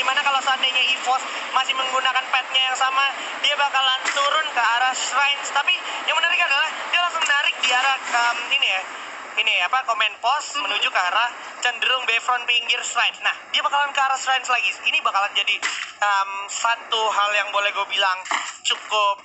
Dimana kalau seandainya EVOS masih menggunakan petnya yang sama, dia bakalan turun ke arah Shrines. Tapi yang menarik adalah dia langsung narik di arah command post menuju ke arah cenderung Bayfront pinggir Shrines. Nah, dia bakalan ke arah Shrines lagi. Ini bakalan jadi satu hal yang boleh gue bilang cukup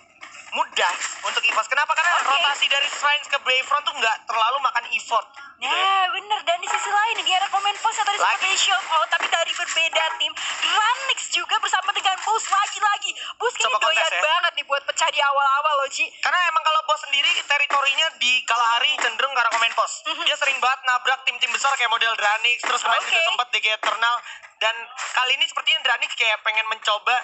mudah untuk EVOS. Kenapa? Karena rotasi dari Shrines ke Bayfront tuh nggak terlalu makan effort. Ya bener, dan di sisi lain di arah command post yang tadi seperti show out, tapi dari berbeda tim. Ranix juga bersama dengan Bus lagi-lagi. Bus kayaknya doyan banget nih buat pecah di awal-awal loh, Ji. Karena emang kalau Bos sendiri teritorinya di Kalahari cenderung ke arah command post. Dia sering banget nabrak tim-tim besar kayak model Dranix, terus kemarin juga sempat DG Eternal. Dan kali ini sepertinya Dranix kayak pengen mencoba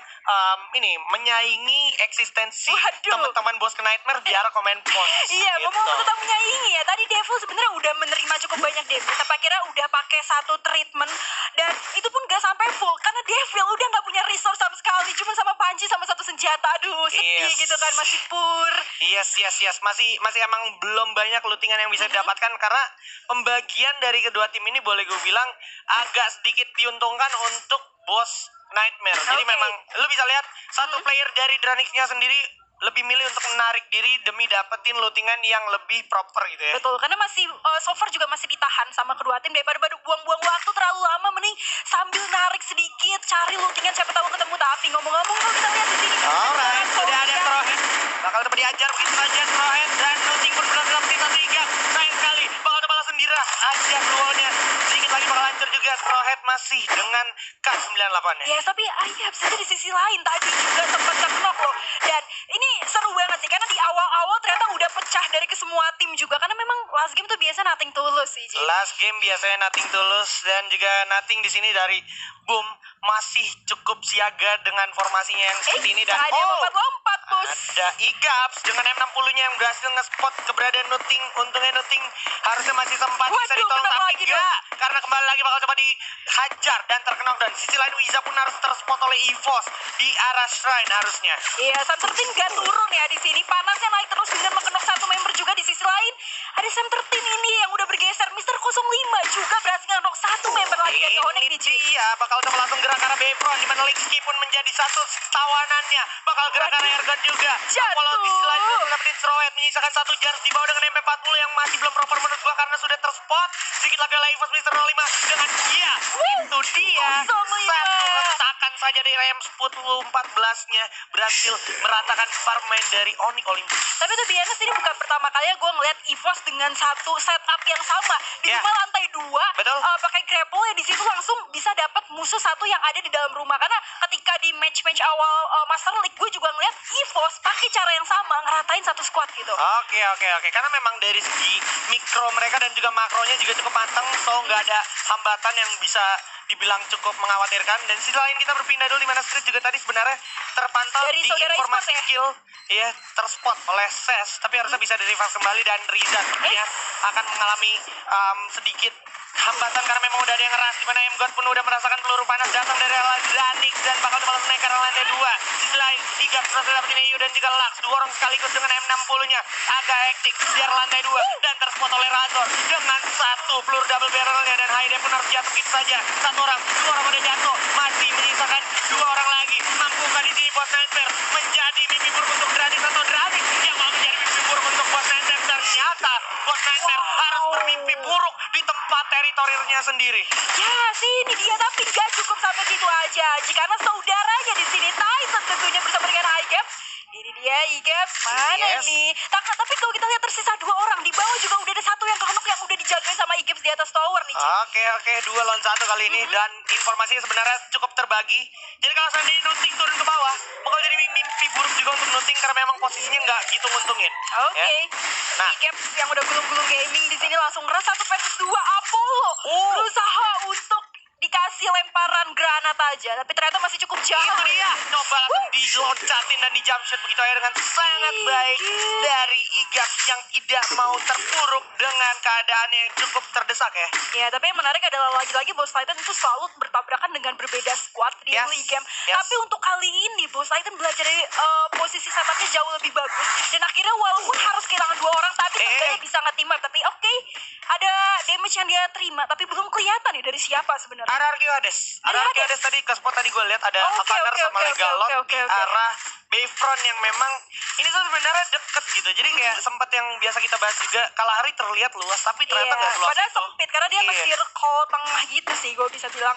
menyaingi eksistensi teman-teman Bos ke Nightmare di arah command post. Iya, gitu. mau tetap menyaingi ya. Tadi Devil sebenarnya udah menerima cukup banyak damage. Apa kira udah pakai satu treatment dan itu pun gak sampai full karena Devil udah gak punya resource sama sekali, cuma sama panci sama satu senjata. Aduh, sedih gitu kan, masih pur. Yes. Masih emang belum banyak lootingan yang bisa didapatkan karena pembagian dari kedua tim ini boleh gue bilang agak sedikit diuntungkan untuk Bos Nightmare. Jadi memang lu bisa lihat satu player dari Dranix-nya sendiri lebih milih untuk menarik diri demi dapetin lootingan yang lebih proper gitu ya. Betul, karena masih so far juga masih ditahan sama kedua tim. Daripada buang-buang waktu terlalu lama, mending sambil narik sedikit, cari lootingan, siapa tahu ketemu. Tapi ngomong-ngomong, kalau kita lihat di sini alright, sudah ada Throwhead. Bakal dapat diajar begitu saja Throwhead, dan looting pun berhasil dapetin satu hingga. Sayang sekali, bakal dapat sendiri ajar luarnya. Sedikit lagi bakal hancur juga. Throwhead masih dengan K98-nya. Ya, tapi Ayab saja di sisi lain tadi juga sempat terknok loh. Dan ini seru banget sih, karena di awal-awal ternyata udah pecah dari ke semua tim juga. Karena memang last game tuh biasa nothing tulus sih, Ji. Last game biasanya nothing tulus, dan juga nothing di sini dari Boom masih cukup siaga dengan formasinya yang seperti ini. Dan ada lompat-lompat, Bos. Ada Igaps dengan M60-nya yang berhasil nge-spot keberadaan Nuting. Untungnya Nuting harusnya masih sempat bisa ditolong, tapi enggak, karena kembali lagi bakal coba dihajar dan terkena. Dan sisi lain Wiza pun harus terspot oleh EVOS di arah Shrine harusnya. Iya, Sam13 gak turun ya di sini. Panasnya naik terus dengan mengenok satu member juga. Di sisi lain ada Sam13 ini yang udah bergeser. Mr. 05 juga berhasil ngenok satu member lagi dari Onyx di G. Iya, bakal coba langsung gerak ke arah Bayfront, di mana Lexki pun menjadi satu tawanannya. Bakal gerak ke arah Airgun juga. Kalau di sisi lain dapetin Throwhead, menyisakan satu jars di bawah dengan MP40 yang masih belum proper menurut gua karena sudah terspot. Sedikit lagi oleh EVOS Mr. 05 dengan dia. Itu dia. Satu retakan saja dari RM1014-nya berhasil meratakan parmain dari Onyx Olympus. Tapi tuh biasa ini bukan pertama kali gue ngeliat EVOS dengan satu setup yang sama di rumah lantai 2. Pakai grapple ya, di situ langsung bisa dapat musuh satu yang ada di dalam rumah. Karena ketika di match awal Master League gue juga ngeliat EVOS pakai cara yang sama ngeratain satu squad gitu. Oke. Karena memang dari segi mikro mereka dan juga makronya juga cukup matang, so nggak ada hambatan yang bisa dibilang cukup mengkhawatirkan. Dan sisi lain kita berpindah dulu, di mana Street juga tadi sebenarnya terpantau dari di informasi skill terspot oleh Ses, tapi harusnya bisa di-revive kembali. Dan Riza sepertinya akan mengalami sedikit hambatan karena memang udah ada yang ngeras, di mana M-God pun udah merasakan peluru panas datang dari Dranix dan bakal balas naik ke lantai 2. Sisi lain Igap berhasil dapetin EU dan juga Lux, dua orang sekaligus dengan M60-nya agak hektik di arah lantai 2 dan terspot oleh Razor dengan satu peluru double barrelnya. Dan Haide pun harus jatuh gitu saja. Satu orang, dua orang udah jatuh, masih menyisakan dua orang lagi. Mampukah di sini Bos Nightmare menjadi mimpi buruk untuk Dranix, atau Dranix yang mau menjadi mimpi buruk untuk Bos Nightmare? Ternyata Bos Nightmare harus bermimpi buruk di tempat teritorinya sendiri. Ya, sini dia, tapi gak cukup sampai situ aja, karena saudaranya di sini Tyson tentunya bersama dengan Igap. Ini dia Igap, mana nih? Tapi kalau kita lihat tersisa dua orang di bawah juga udah ada satu yang kenok yang udah dijagain sama Igap di atas tower nih. Oke, 2 lawan 1 kali ini. Dan informasinya sebenarnya cukup terbagi. Jadi kalau seandainya Nuting turun ke bawah, bakal jadi mimpi buruk juga untuk Nuting karena memang posisinya nggak gitu nguntungin. Oke. Nah, Igap yang udah gulung-gulung gaming di sini langsung ngeras 1 versus 2. Apollo berusaha untuk dikasih lemparan granat aja, tapi ternyata masih cukup jauh. Itu dia, coba langsung diloncatin dan di jump shot begitu aja dengan sangat baik dari Igap yang tidak mau terpuruk dengan keadaan yang cukup terdesak ya. Ya, tapi yang menarik adalah lagi-lagi Boss Titan itu selalu bertabrakan dengan berbeda squad di early game. Tapi untuk kali ini Boss Titan belajar dari posisi setupnya jauh lebih bagus, dan akhirnya walaupun harus kehilangan 2 orang, tapi sebenarnya bisa nge-team up. Tapi ada damage match yang dia terima, tapi belum kelihatan nih dari siapa sebenarnya. Ada Arqueades tadi ke spot tadi gue lihat ada Avanar sama Legalot di arah Bayfront yang memang ini tuh sebenarnya deket gitu. Jadi kayak sempat yang biasa kita bahas juga, Kalahari terlihat luas tapi ternyata nggak luas. Padahal sempit karena dia nge-circle tengah gitu sih gue bisa bilang.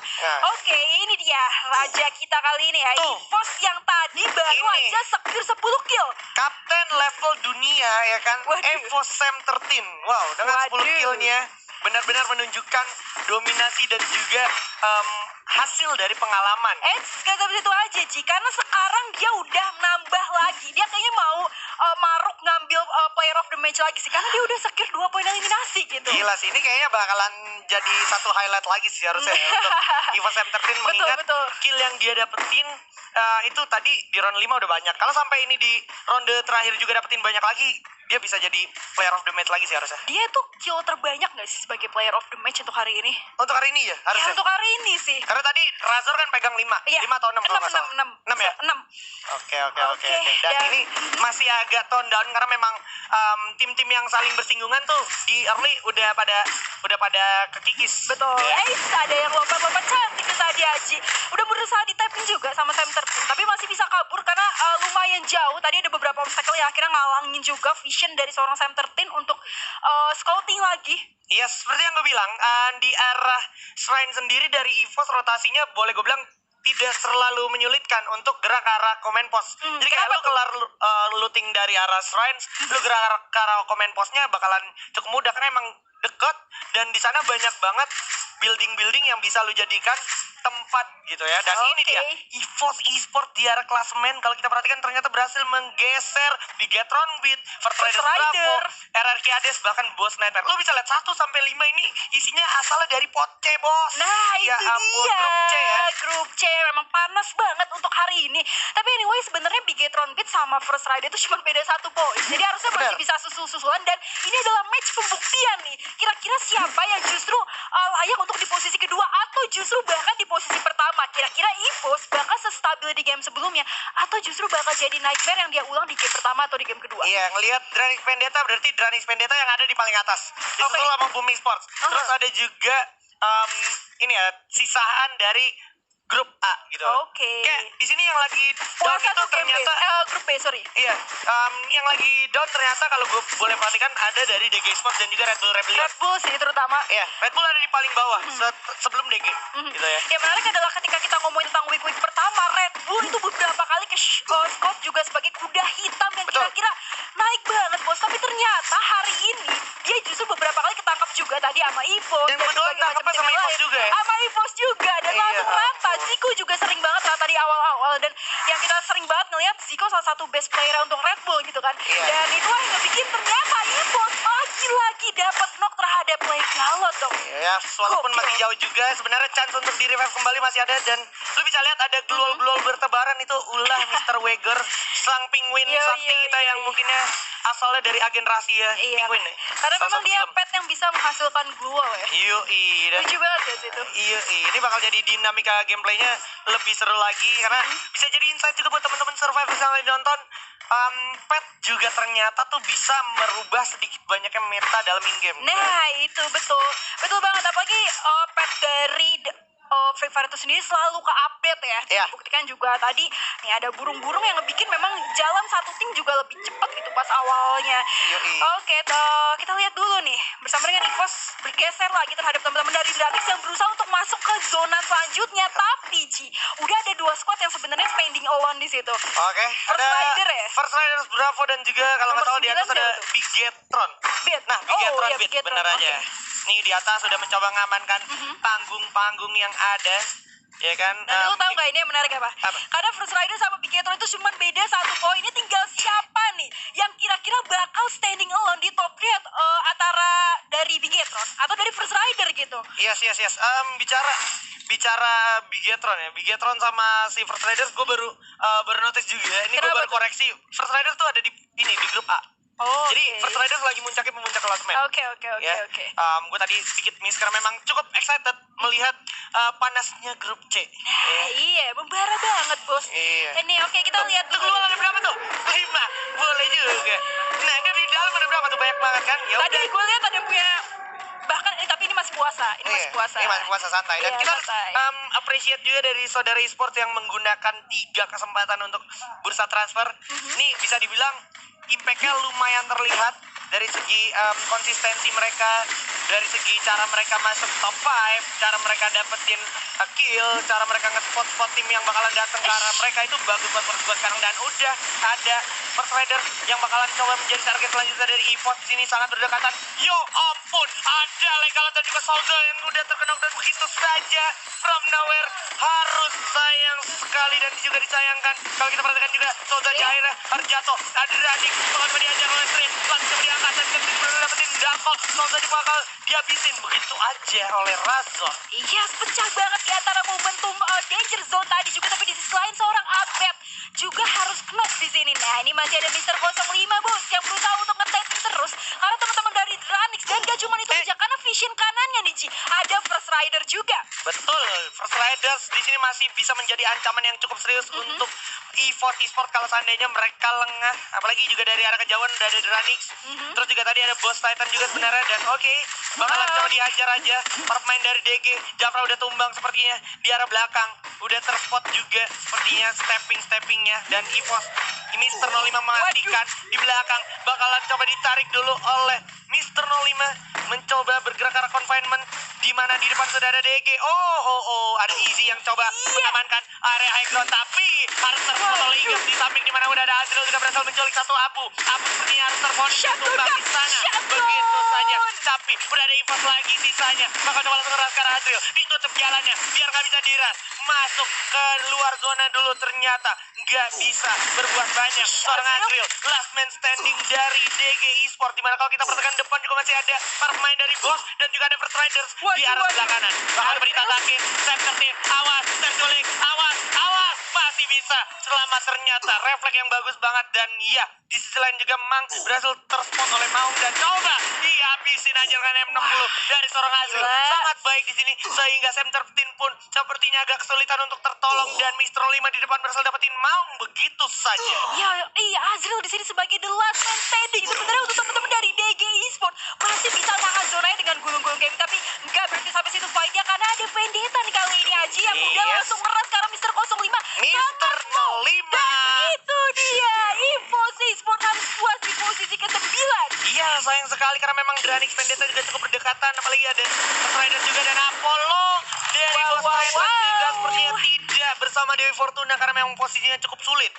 Oke, ini dia raja kita kali ini ya. EVOS yang tadi baru aja secure 10 kill. Kapten level dunia ya kan. EVOS Sam 13. Wow, dengan 10 killnya benar-benar menunjukkan dominasi dan juga hasil dari pengalaman. Gak sampai situ aja Ji, karena sekarang dia udah nambah lagi. Dia kayaknya mau maruk ngambil player of the match lagi sih, karena dia udah secure 2 poin eliminasi gitu. Gila sih, ini kayaknya bakalan jadi satu highlight lagi sih harusnya ya, untuk EVOS M13 mengingat kill yang dia dapetin itu tadi di round 5 udah banyak. Kalau sampai ini di ronde terakhir juga dapetin banyak lagi, dia bisa jadi player of the match lagi sih harusnya. Dia tuh kill terbanyak gak sih sebagai player of the match untuk hari ini? Untuk hari ini ya harusnya. Ya untuk hari ini sih. Karena tadi Razor kan pegang 5 atau 6 kalau nggak salah. 6 ya? 6. Oke. Dan ini masih agak tone down karena memang tim-tim yang saling bersinggungan tuh di early udah pada kekikis. Betul. Ada yang lompat-lompat cantik tadi Aji. Udah berusaha di-tapping juga sama Sam 13, tapi masih bisa kabur karena lumayan jauh. Tadi ada beberapa obstacle yang akhirnya ngalangin juga vision dari seorang Sam 13 untuk scouting lagi. Iya, seperti yang gue bilang, di arah Shrine sendiri dari EVOS rotasinya boleh gue bilang tidak terlalu menyulitkan untuk gerak ke arah command post. Jadi kayak lu kelar looting dari arah Shrine, lu gerak ke arah command postnya bakalan cukup mudah karena emang deket dan di sana banyak banget building-building yang bisa lu jadikan tempat gitu ya. Dan ini dia EVOS Esport di arah klasemen. Kalau kita perhatikan ternyata berhasil menggeser Bigetron Beat, First Rider Bravo, RRQ Hades, bahkan Boss Sniper. Lu bisa lihat 1 sampai 5 ini isinya asalnya dari pot C, Bos. Nah, ya itu ampun, dia. grup C ya. Grup C memang panas banget untuk hari ini. Tapi anyway sebenarnya Bigetron Beat sama First Rider itu cuma beda 1 poin. Jadi harusnya masih bisa susul-susulan dan ini adalah match pembuktian nih. Kira-kira siapa yang justru layak untuk di posisi kedua atau justru bahkan di posisi pertama. Kira-kira EVOS bakal sestabil di game sebelumnya atau justru bakal jadi nightmare yang dia ulang di game pertama atau di game kedua. Iya, ngelihat Dranix Vendetta berarti Dranix Vendetta yang ada di paling atas. Disusul sama Booming Sports. Terus ada juga ini ya, sisaan dari grup A gitu. Kayak di sini yang lagi down itu ternyata grup B, sorry. Iya, yang lagi down ternyata kalau gue boleh perhatikan ada dari DG Sports dan juga Red Bull Rebellion. Red Bull sih terutama. Iya, Red Bull ada di paling bawah sebelum DG gitu ya. Yang menarik adalah ketika kita ngomongin tentang week pertama, Red Bull itu beberapa kali ke scout juga sebagai kuda hitam yang kira-kira naik banget, Bos. Tapi ternyata hari ini dia justru beberapa kali ketangkap juga tadi sama EVOS. Dan kebetulan ketangkapnya sama EVOS juga ya. Sama EVOS juga dan langsung rata. Zico juga sering banget rata di awal-awal dan yang kita sering banget ngelihat Zico salah satu best player untuk Red Bull gitu kan. Dan itulah yang bikin ternyata EVOS lagi-lagi dapat knock terhadap Legalot dong. Ya, walaupun masih jauh juga sebenarnya chance untuk di revive kembali masih ada dan lu bisa lihat ada gluol-gluol bertebaran itu ulah Mr. Wager sang penguin sakti kita yang mungkinnya asalnya dari agen rahasia penguin ya. Karena memang dia pet yang bisa menghasilkan gluol ya. Lucu banget ya situ. Ini bakal jadi dinamika gameplaynya lebih seru lagi karena bisa jadi insight juga buat teman-teman survivors yang lagi nonton. Pet juga ternyata tuh bisa merubah sedikit banyaknya meta dalam in-game. Nah itu betul banget, apalagi pet dari Free Fire itu sendiri selalu ke-update ya. Dibuktikan juga tadi nih ada burung-burung yang ngebikin memang jalan satu tim juga lebih cepat gitu pas awalnya. Oke, kita lihat dulu nih bersama dengan EVOS bergeser lagi terhadap teman-teman dari Dranix yang berusaha untuk masuk ke zona selanjutnya. Tapi Ji, udah ada 2 squad yang sebenarnya standing alone di situ. Ada First Rider Bravo dan juga kalau nggak salah di atas ada Bigetron. Nah, Bigetron Beat bener aja. Nih di atas sudah mencoba mengamankan panggung-panggung yang ada, ya kan? Dan lu tahu gak ini yang menarik apa? Karena First Rider sama Bigetron itu cuma beda 1 poin. Ini tinggal siapa nih yang kira-kira bakal standing alone di top 3 antara dari Bigetron atau dari First Rider gitu. Yes. Bicara Bigetron ya. Bigetron sama si First Rider gue baru notice juga. Ini gue baru koreksi. First Rider tuh ada di grup A. Jadi First Rider lagi muncaknya pemuncak klasemen. Oke. Gue tadi sedikit miss karena memang cukup excited melihat panasnya grup C. Iya, membara banget, Bos. Ini kita lihat dulu. Keluar ada berapa tuh? 5. Boleh juga. Nah, ini di dalam ada berapa tuh? Banyak banget kan? Tadi gue lihat ada yang punya bahkan tapi ini masih puasa. Ini masih puasa. Ini masih puasa santai. Dan kita appreciate juga dari saudara e-sport yang menggunakan 3 kesempatan untuk bursa transfer. Ini bisa dibilang impact-nya lumayan terlihat dari segi konsistensi mereka, dari segi cara mereka masuk top 5, cara mereka dapetin kill, cara mereka nge-spot tim yang bakalan datang ke arah mereka itu bagus buat sekarang. Dan udah ada First Rider yang bakalan coba menjadi target selanjutnya dari EVOS di sini sangat berdekatan. Yo ampun, ada Legal dan juga Soldier yang udah terkenok dan begitu saja from nowhere. Harus sayang sekali dan juga disayangkan. Kalau kita perhatikan juga Soldier di akhirnya harus jatuh. Ada Radix bakal diajar oleh Street, langsung coba diangkat dan kemudian dapetin dampak. Soldier bakal dihabisin begitu aja oleh Razor. Iya, pecah banget di antara momentum danger zone tadi juga, tapi di sisi lain seorang Abed juga harus knock di sini. Nah, ini masih ada Mister 05 bos yang berusaha untuk nge-tapping terus karena teman-teman dari Dranix, dan gak cuma itu aja karena vision kanannya nih Ji, ada First Rider juga. Betul, First Riders di sini masih bisa menjadi ancaman yang cukup serius untuk EVOS Esport kalau seandainya mereka lengah, apalagi juga dari arah kejauhan udah ada Dranix. Terus juga tadi ada Boss Titan juga sebenarnya, dan bakalan coba dihajar aja para pemain dari DG. Jafra udah tumbang sepertinya di arah belakang, udah terspot juga sepertinya steppingnya, dan EVOS Mister 05 memastikan di belakang bakalan coba ditarik dulu oleh Mister 05, mencoba bergerak ke arah confinement di mana di depan sudah ada DG. Ada Easy yang coba mengamankan area high ground, tapi harus terpotong oleh Igap di samping di mana udah ada Azril juga berhasil menculik satu Abu sepertinya harus terpotong tumbang di sana. Begitu saja, tapi udah ada EVOS lagi sisanya, bakal coba langsung ngeras ke arah Azril, ditutup jalannya biar nggak bisa diras, masuk ke luar zona dulu, ternyata nggak bisa berbuat banyak seorang Azril, last man standing dari DG Esport, dimana kalau kita perhatikan depan juga masih ada para pemain dari Boss dan juga ada First Riders di arah sebelah kanan. Bakal ditatakin, Septertin, awas, terculik, awas, masih bisa selamat, ternyata refleks yang bagus banget. Dan iya, di sisi lain juga Mang berhasil terspot oleh Maung dan coba dihabisin aja dengan M60 dari seorang Azril. Sangat baik di sini sehingga Septertin pun sepertinya agak kesulitan untuk tertolong, dan Mister 05 di depan berhasil dapetin Maung begitu saja. Iya, Azril di sini sebagai the last man standing. Sebenarnya untuk teman-teman dari DG Esport masih bisa nahan zonanya dengan gulung-gulung game, tapi nggak berhenti sampai situ fight-nya karena ada Vendetta nih kali ini Aji yang udah langsung ngeras karena Mister 05. Mister 05. Dan itu dia, EVOS Esport harus puas di posisi ke-9. Iya, sayang sekali karena memang Dranix Vendetta juga cukup berdekatan, apalagi ada First Rider juga dan Apollo dari Boss Titan juga sepertinya tidak bersama Dewi Fortuna karena memang posisinya cukup sulit.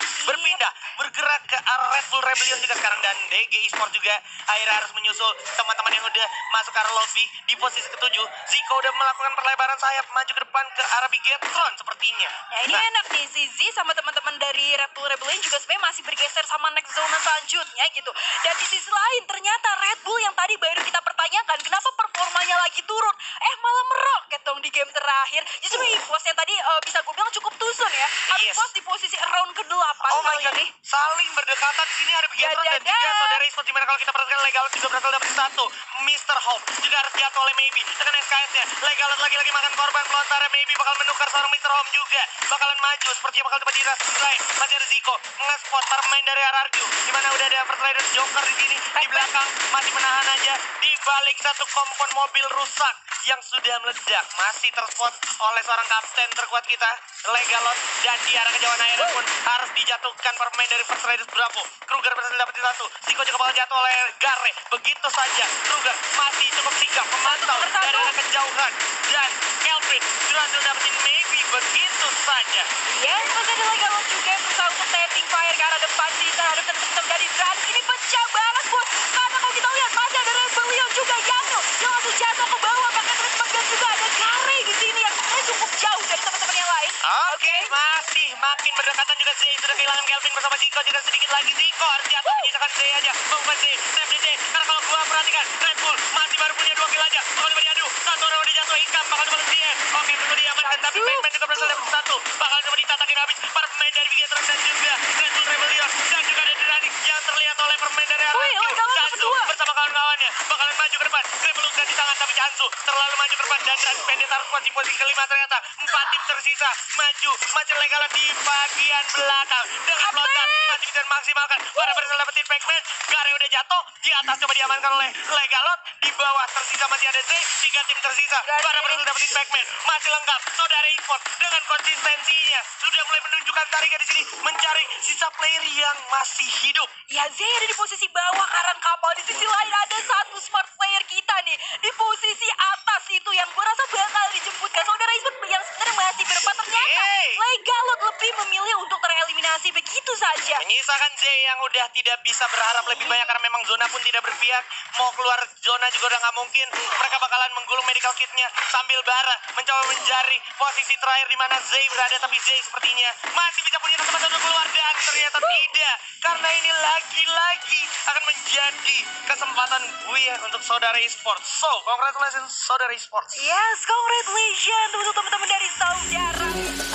Bergerak ke arah Red Bull Rebellion juga sekarang, dan DG Esport juga akhirnya harus menyusul teman-teman yang udah masuk ke arah lobby di posisi ke-7. Zico udah melakukan perlebaran sayap maju ke depan ke arah Bigetron sepertinya. Nah, ini enak nih, si Z sama teman-teman dari Red Bull Rebellion juga sebenarnya masih bergeser sama next zone selanjutnya gitu. Dan di sisi lain ternyata Red Bull yang tadi baru kita pertanyakan kenapa performanya lagi turun, malah meroket dong di game terakhir. Justru EVOS yang tadi bisa gue bilang cukup tusun ya. EVOS di posisi round ke-8 kali ini. Saling berdekatan di sini ada Bigetron dan juga saudara Esport, dimana kalau kita perhatikan Legal juga berhasil dapat satu. Mister Hope juga harus jatuh oleh Maybe dengan SKS-nya. Legal lagi-lagi makan korban pelontarnya, Maybe bakal menukar seorang Mister Home juga bakalan maju sepertinya bakal coba diras di lain. Masih ada Zico nge-spot para pemain dari RRQ, dimana udah ada First Rider Joker di sini di belakang masih menahan aja di balik satu kompon mobil rusak yang sudah meledak, masih terspot oleh seorang kapten terkuat kita Legalot, dan di arah kejauhan akhirnya pun harus dijatuhkan para pemain dari First Riders Bravo. Kruger berhasil dapetin satu, Zico juga bakal jatuh oleh Gare. Begitu saja, Kruger masih cukup sigap memantau dari arah kejauhan, dan Kelvin berhasil dapetin Maybe begitu saja. Yes, masih ada Legalot juga yang berusaha untuk tapping fire ke arah depan sih terhadap teman-teman dari Dran. Ini pecah banget bos, karena kalau kita lihat masih ada Rebellion juga Yano yang langsung jatuh ke bawah pakai treatment, dan juga ada Gare di sini yang sebenarnya cukup jauh dari teman-teman yang lain. Oke, masih makin berdekatan juga. Zay sudah kehilangan Kelvin bersama Zico juga sedikit lagi. Zico harus jatuh, menyisakan Zay aja. Bukan Zay, snap di Zay. Karena kalau gua perhatikan, Red Bull masih baru punya 2 kill aja. Bakal coba diadu, satu orang udah jatuh, Ikam bakal coba dia. Oke, tunggu diamankan, tapi Batman juga berhasil dapat satu. Bakal coba ditatakin habis para pemain dari Bigetron dan juga Red Bull Rebellion, dan juga ada Dranix yang terlihat oleh pemain dari RRQ. Gansu bersama kawan-kawannya bakalan maju ke depan. Rebellion dan tangan tapi Chansu terlalu maju ke depan dan Pendeta harus posisi kelima ternyata. 4 tim tersisa maju macam Legalat di bagian belakang dengan pelontar masih bisa maksimalkan. Para berhasil dapetin Pac-Man. Gare udah jatuh di atas coba diamankan oleh Legalot. Di bawah tersisa masih ada Z. 3 tim tersisa. Para berhasil dapetin Pac-Man masih lengkap. Saudara esports dengan konsistensinya sudah mulai menunjukkan tarikan di sini mencari sisa player yang masih hidup. Ya, Zay ada di posisi bawah karang kapal. Di sisi lain ada satu smart player kita nih di posisi atas itu yang gue rasa bakal dijemputkan saudara esports yang sebenarnya masih berapa ternyata Legalot lebih memilih untuk tereliminasi begitu saja. Menyisakan Zay yang udah tidak bisa berharap lebih banyak karena memang zona pun tidak berpihak. Mau keluar zona juga udah nggak mungkin. Mereka bakalan menggulung medical kitnya sambil Bara mencoba mencari posisi terakhir di mana Zay berada, tapi Zay sepertinya masih bisa punya kesempatan untuk keluar dan ternyata tidak, karena ini lagi-lagi akan menjadi kesempatan gue untuk saudara esports. So, congratulations saudara esports. Yes, congratulations untuk teman-teman dari saudara.